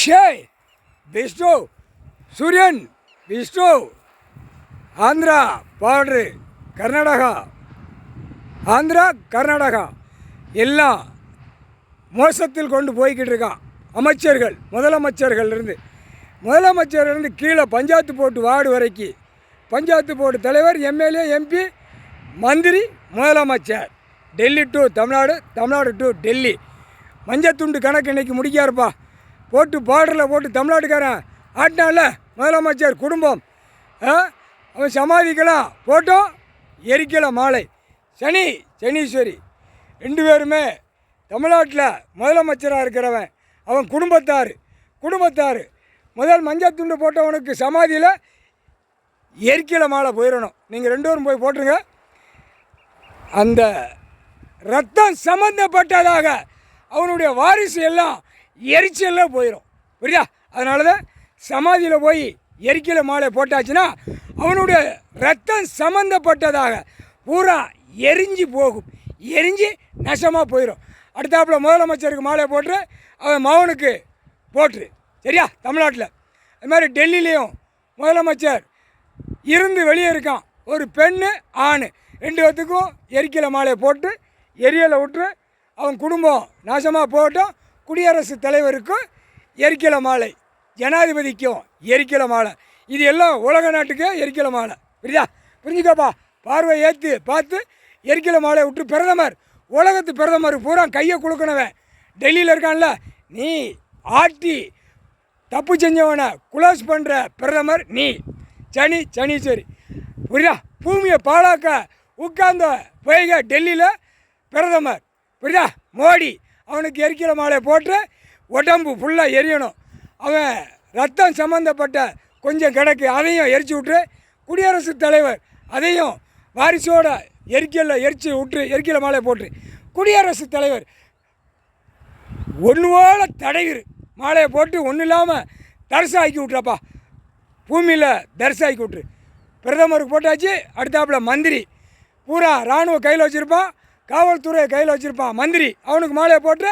அக்ஷய், விஷ்ணு, சூரியன், விஷ்ணு, ஆந்திரா பார்டரு, கர்நாடகா, ஆந்திரா கர்நாடகா எல்லாம் மோசத்தில் கொண்டு போய்கிட்டு இருக்கான். அமைச்சர்கள், முதலமைச்சர்லேருந்து கீழே பஞ்சாயத்து போர்டு வார்டு வரைக்கும், பஞ்சாயத்து போர்டு தலைவர், எம்எல்ஏ, எம்பி, மந்திரி, முதலமைச்சர், டெல்லி டு தமிழ்நாடு, தமிழ்நாடு டு டெல்லி. மஞ்சத்துண்டு கணக்கு இன்றைக்கி முடிக்காருப்பா. போட்டு பார்டரில் போட்டு தமிழ்நாட்டுக்காரன் ஆட்டினால முதலமைச்சர் குடும்பம் அவன் சமாதிக்கலாம் போட்டோம், எரிக்கலை மாலை. சனீஸ்வரி ரெண்டு பேருமே தமிழ்நாட்டில் முதலமைச்சராக இருக்கிறவன். அவன் குடும்பத்தார் முதல் மஞ்சள் துண்டு போட்டவனுக்கு சமாதியில் எரிக்கலை மாலை போயிடணும். நீங்கள் ரெண்டு பேரும் போய் போட்டுருங்க. அந்த ரத்தம் சம்மந்தப்பட்டதாக அவனுடைய வாரிசு எல்லாம் எரிச்சலில் போயிடும். புரியுதா? அதனால தான் சமாதியில் போய் எரிக்கலை மாலை போட்டாச்சுன்னா அவனுடைய ரத்தம் சம்மந்தப்பட்டதாக பூரா எரிஞ்சு போகும், எரிஞ்சு நஷ்டமாக போயிடும். அடுத்தாப்புல முதலமைச்சருக்கு மாலை போட்டு அவன் மகனுக்கு போட்டுரு. சரியா? தமிழ்நாட்டில் அது மாதிரி டெல்லியிலையும் முதலமைச்சர் இருந்து வெளியே இருக்கான். ஒரு பெண்ணு ஆண் ரெண்டு பேர்த்துக்கும் எரிக்கலை மாலையை போட்டு எரியலை விட்டு அவன் குடும்பம் நாசமாக போகட்டும். குடியரசுத் தலைவருக்கும் எரிக்கலை மாலை, ஜனாதிபதிக்கும் எரிக்கலை மாலை. இது எல்லாம் உலக நாட்டுக்கு எரிக்கலை மாலை. புரியுதா? புரிஞ்சுக்கப்பா. பார்வை ஏற்று பார்த்து எரிக்கலை மாலை விட்டு பிரதமர், உலகத்து பிரதமர் பூரா கையை கொடுக்கணவன் டெல்லியில் இருக்கான்ல, நீ ஆட்டி தப்பு செஞ்சவனை குளோஸ் பண்ணுற பிரதமர் நீ. சனீஸ்வரி. புரியுதா? பூமியை பாழாக்க உட்கார்ந்த போய்க டெல்லியில் பிரதமர். புரியுதா? மோடி அவனுக்கு எரிக்கலை மாலை போட்டு உடம்பு ஃபுல்லாக எரியணும். அவன் ரத்தம் சம்மந்தப்பட்ட கொஞ்சம் கிடக்கு, அதையும் எரிச்சு விட்டு குடியரசுத் தலைவர் அதையும் வாரிசோட எரிச்சு விட்டு எரிக்கலை மாலை போட்டு குடியரசுத் தலைவர் ஒன்று போல தடையிரு மாலையை போட்டு ஒன்றும் இல்லாமல் தரிசாக்கி விட்றப்பா. பூமியில் தரிசாக்கி விட்ரு. பிரதமருக்கு போட்டாச்சு. அடுத்தாப்புல மந்திரி பூரா இராணுவ கையில் வச்சுருப்பான், காவல்துறையை கையில் வச்சுருப்பான். மந்திரி அவனுக்கு மாலையை போட்டு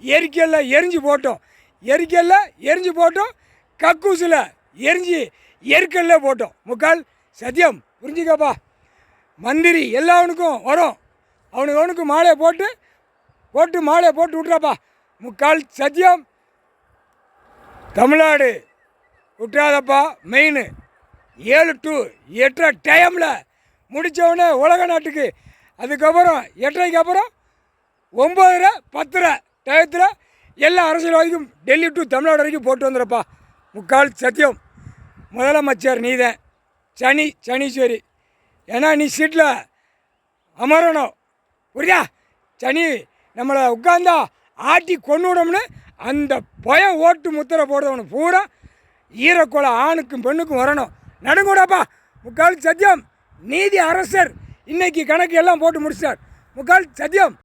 எரிக்கலில் எரிஞ்சு போட்டோம், கக்கூசில் எரிக்கல்ல போட்டோம். முக்கால் சத்தியம். புரிஞ்சுக்கப்பா. மந்திரி எல்லாவனுக்கும் வரும். அவனுக்கு மாலையை போட்டு மாலையை போட்டு விட்றாப்பா. முக்கால் சத்தியம். தமிழ்நாடு விட்டுறாதப்பா. மெயின் 7 to 8 டைமில் முடித்தவொடனே உலக நாட்டுக்கு. அதுக்கப்புறம் 8:30 அப்புறம் 9:30 10:30 டயத்தில் எல்லா அரசியல்வாதிக்கும் டெல்லி டு தமிழ்நாடு வரைக்கும் போட்டு வந்துடுறப்பா. முக்கால் சத்தியம். முதலமைச்சர் நீதான். சனீஸ்வரி. ஏன்னா நீ சீட்டில் அமரணும். புரியா? நம்மளை உட்கார்ந்தா ஆட்டி கொண்டு விடணும்னு அந்த பயம் ஓட்டு முத்திரை போடுறவனு பூரா ஈரக்கொலை ஆணுக்கும் பெண்ணுக்கும் வரணும். நடுங்கூடாப்பா. முக்கால் சத்தியம். நீதி அரசர் இன்னைக்கு கணக்கு எல்லாம் போட்டு முடிச்சார். முக்கால் சத்தியம்.